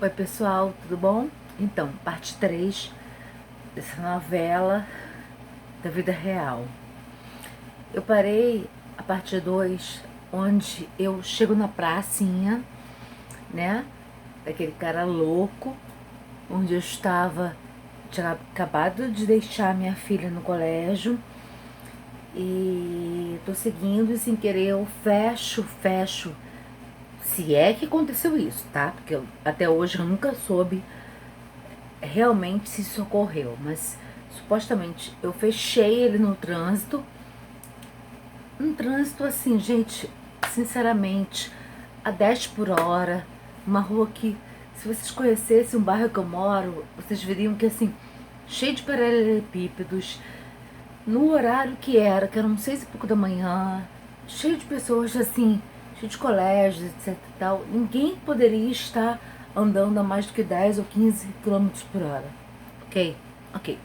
Oi pessoal, tudo bom? Então, parte 3 dessa novela da vida real. Eu parei a parte 2, onde eu chego na pracinha, né? Daquele cara louco, onde eu estava, tinha acabado de deixar minha filha no colégio e tô seguindo e sem querer eu fecho. Se é que aconteceu isso, tá? Porque até hoje eu nunca soube realmente se isso ocorreu, mas supostamente eu fechei ele no trânsito. Um trânsito assim, gente, sinceramente, a 10 por hora, uma rua que, se vocês conhecessem o bairro que eu moro, vocês veriam que assim, cheio de paralelepípedos, no horário que eram 6 e pouco da manhã, cheio de pessoas assim, cheio de colégios, etc e tal, ninguém poderia estar andando a mais do que 10 ou 15 quilômetros por hora. Ok? Ok.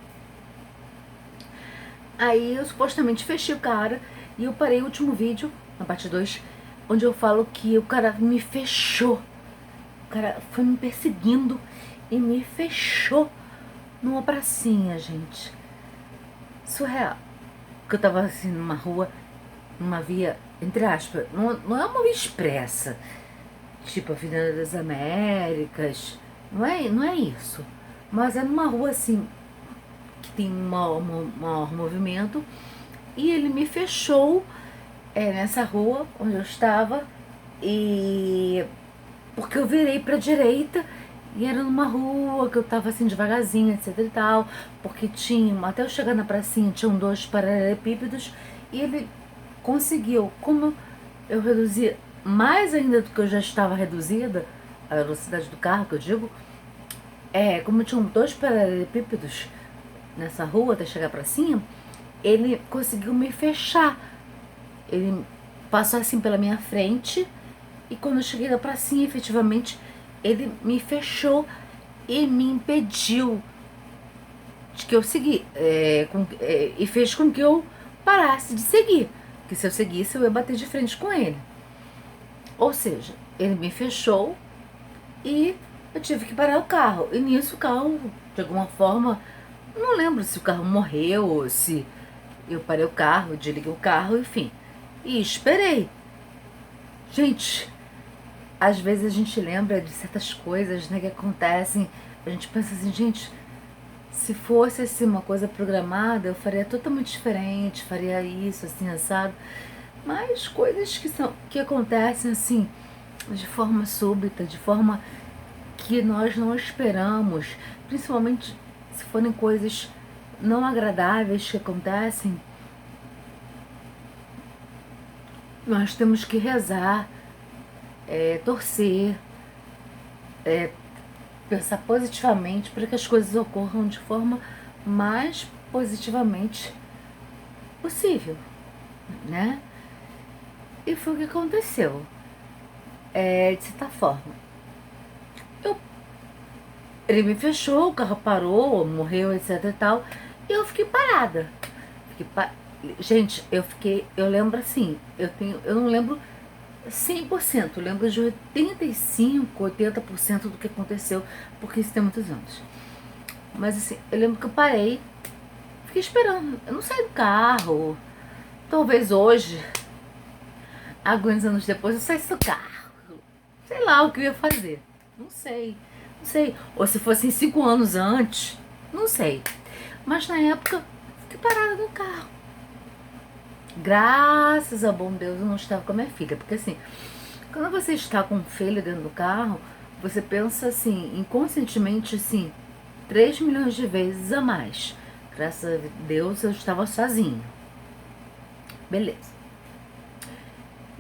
Aí eu supostamente fechei o cara e eu parei o último vídeo, na parte 2, onde eu falo que o cara me fechou. O cara foi me perseguindo e me fechou numa pracinha, gente. Surreal. Porque eu tava assim numa rua, numa via, entre aspas, não é uma via expressa, tipo a Avenida das Américas, não é isso. Mas é numa rua assim, que tem um maior movimento, e ele me fechou nessa rua onde eu estava, e porque eu virei pra direita e era numa rua que eu tava assim devagarzinho, etc e tal, porque tinha, até eu chegar na pracinha, tinham dois paralelepípedos, e ele conseguiu, como eu reduzi mais ainda do que eu já estava reduzida, a velocidade do carro, que eu digo, como tinham dois paralelepípedos nessa rua até chegar pra cima, ele conseguiu me fechar. Ele passou assim pela minha frente e quando eu cheguei na pracinha, efetivamente, ele me fechou e me impediu de que eu seguir, e fez com que eu parasse de seguir, que se eu seguisse eu ia bater de frente com ele. Ou seja, ele me fechou e eu tive que parar o carro. E nisso o carro, de alguma forma, não lembro se o carro morreu ou se eu parei o carro, desliguei o carro, enfim. E esperei. Gente, às vezes a gente lembra de certas coisas, né, que acontecem. A gente pensa assim, gente, se fosse assim uma coisa programada, eu faria totalmente diferente, faria isso, assim, assado. Mas coisas que acontecem assim, de forma súbita, de forma que nós não esperamos, principalmente se forem coisas não agradáveis que acontecem, nós temos que rezar, torcer, pensar positivamente para que as coisas ocorram de forma mais positivamente possível, né? E foi o que aconteceu. De certa forma, eu, ele me fechou, o carro parou, morreu, etc e tal, e eu fiquei parada. Gente, eu lembro assim, eu não lembro 100%, eu lembro de 85, 80% do que aconteceu, porque isso tem muitos anos. Mas assim, eu lembro que eu parei, fiquei esperando. Eu não saí do carro. Talvez hoje, alguns anos depois, eu saísse do carro. Sei lá o que eu ia fazer. Não sei. Não sei. Ou se fossem 5 anos antes. Não sei. Mas na época, fiquei parada no carro. Graças a bom Deus eu não estava com a minha filha. Porque assim, quando você está com um filho dentro do carro, você pensa assim, inconscientemente assim, 3 milhões de vezes a mais. Graças a Deus eu estava sozinho. Beleza.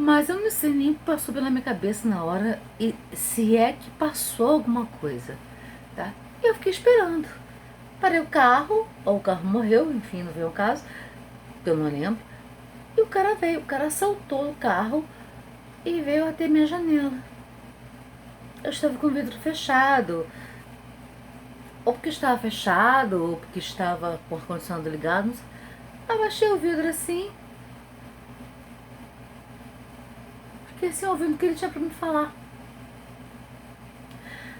Mas eu não sei nem o que passou pela minha cabeça na hora e se é que passou alguma coisa, tá? Eu fiquei esperando. Parei o carro, ou o carro morreu, enfim, não veio o caso, eu não lembro. E o cara veio, o cara saltou o carro e veio até minha janela. Eu estava com o vidro fechado, ou porque estava fechado, ou porque estava com o ar-condicionado ligado, não sei. Abaixei o vidro assim, fiquei assim ouvindo o que ele tinha pra me falar.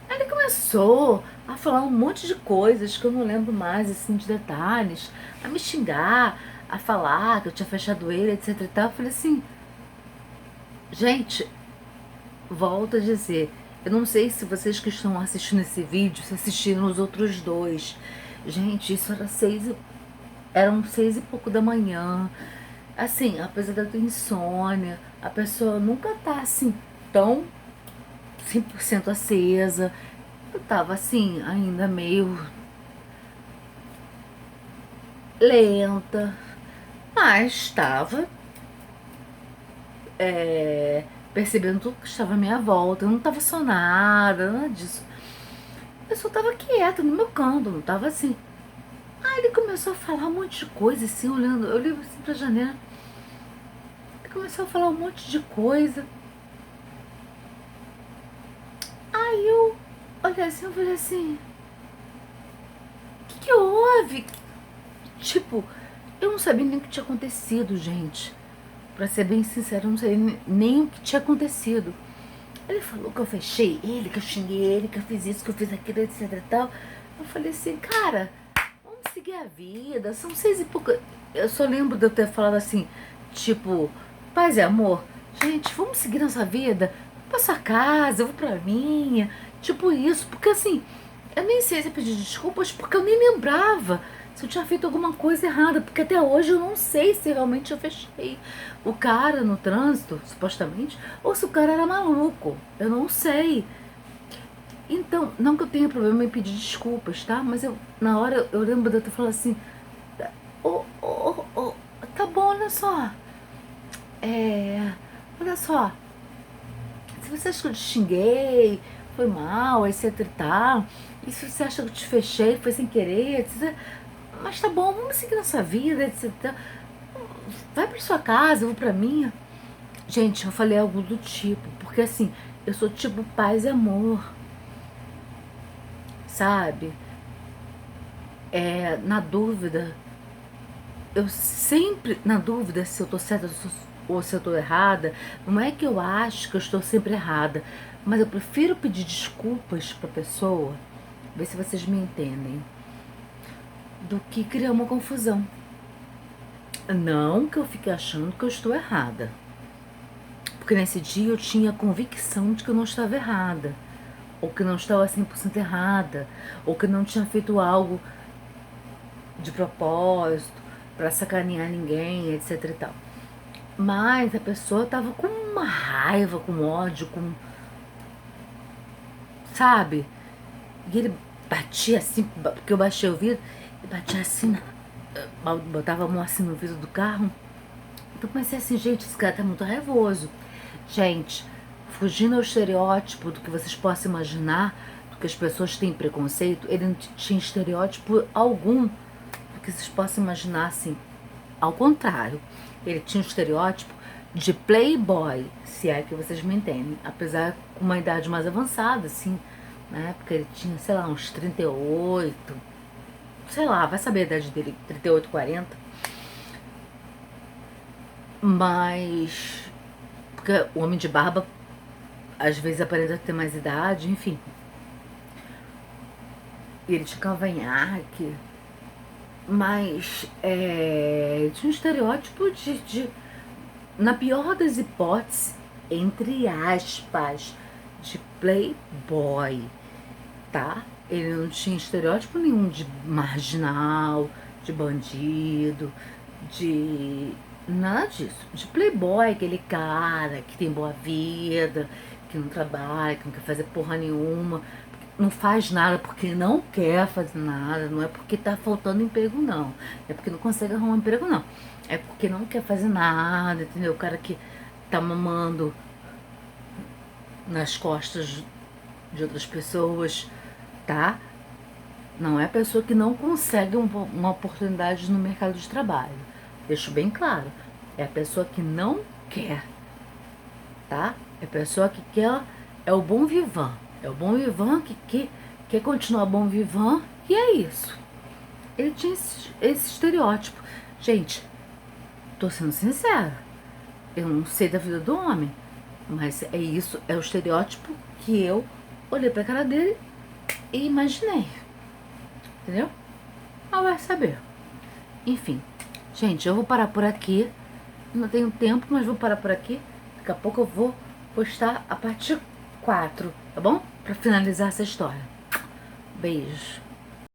Aí ele começou a falar um monte de coisas que eu não lembro mais, assim, de detalhes, a me xingar, a falar que eu tinha fechado ele, etc e tal. Eu falei assim, gente, volto a dizer, eu não sei se vocês que estão assistindo esse vídeo, se assistiram os outros dois. Gente, isso eram 6 e pouco da manhã. Assim, apesar da insônia, a pessoa nunca tá assim tão 100% acesa. Eu tava assim, ainda meio lenta, mas estava percebendo tudo que estava à minha volta. Eu não tava sonada, nada disso. Eu só tava quieta no meu canto, não tava assim. Aí ele começou a falar um monte de coisa, assim, olhando. Eu olhei assim pra janela. Ele começou a falar um monte de coisa. Aí eu olhei assim, eu falei assim, o que houve? Tipo, eu não sabia nem o que tinha acontecido, gente. Pra ser bem sincero, eu não sabia nem o que tinha acontecido. Ele falou que eu fechei ele, que eu xinguei ele, que eu fiz isso, que eu fiz aquilo, etc e tal. Eu falei assim, cara, vamos seguir a vida, são 6 e pouco. Eu só lembro de eu ter falado assim, tipo, paz e amor, gente, vamos seguir nossa vida, vou pra sua casa, eu vou pra minha, tipo isso, porque assim, eu nem sei se eu pedi desculpas, porque eu nem lembrava se eu tinha feito alguma coisa errada, porque até hoje eu não sei se realmente eu fechei o cara no trânsito, supostamente, ou se o cara era maluco, eu não sei. Então, não que eu tenha problema em pedir desculpas, tá? Mas na hora eu lembro de eu ter falado assim, tá bom, olha só, olha só, se você acha que eu te xinguei, foi mal, etc e tal, e se você acha que eu te fechei, foi sem querer, etc, mas tá bom, vamos seguir nossa vida, etc, vai pra sua casa, eu vou pra minha. Gente, eu falei algo do tipo, porque assim, eu sou tipo paz e amor, sabe? Na dúvida, eu sempre, na dúvida se eu tô certa ou se eu tô errada, não é que eu acho que eu estou sempre errada, mas eu prefiro pedir desculpas pra pessoa, ver se vocês me entendem, do que criar uma confusão. Não que eu fique achando que eu estou errada, porque nesse dia eu tinha a convicção de que eu não estava errada, ou que não estava 100% errada, ou que não tinha feito algo de propósito, pra sacanear ninguém, etc e tal. Mas a pessoa tava com uma raiva, com ódio, sabe? E ele batia assim, porque eu baixei o vidro, e batia assim, botava a mão assim no vidro do carro. Então eu pensei assim, gente, esse cara tá muito raivoso. Gente, fugindo ao estereótipo do que vocês possam imaginar, do que as pessoas têm preconceito, ele não tinha estereótipo algum do que vocês possam imaginar, assim. Ao contrário, ele tinha um estereótipo de playboy, se é que vocês me entendem. Apesar com uma idade mais avançada, assim, né? Porque ele tinha, sei lá, uns 38, sei lá, vai saber a idade dele, 38, 40. Mas, porque o homem de barba às vezes aparenta ter mais idade, enfim. E ele tinha cavanhaque, mas tinha um estereótipo na pior das hipóteses, entre aspas, de playboy, tá? Ele não tinha estereótipo nenhum de marginal, de bandido, de nada disso. De playboy, aquele cara que tem boa vida, que não trabalha, que não quer fazer porra nenhuma, não faz nada porque não quer fazer nada, não é porque tá faltando emprego, não. É porque não consegue arrumar um emprego, não. É porque não quer fazer nada, entendeu? O cara que tá mamando nas costas de outras pessoas, tá? Não é a pessoa que não consegue uma oportunidade no mercado de trabalho. Deixo bem claro. É a pessoa que não quer, tá? É a pessoa que quer, é o bom vivant. É o bom vivant que quer continuar bom vivant, e é isso. Ele tinha esse estereótipo. Gente, tô sendo sincera. Eu não sei da vida do homem, mas é isso, é o estereótipo que eu olhei pra cara dele e imaginei. Entendeu? Não vai saber. Enfim, gente, eu vou parar por aqui. Não tenho tempo, mas vou parar por aqui. Daqui a pouco eu vou postar a parte 4, tá bom? Pra finalizar essa história. Beijo.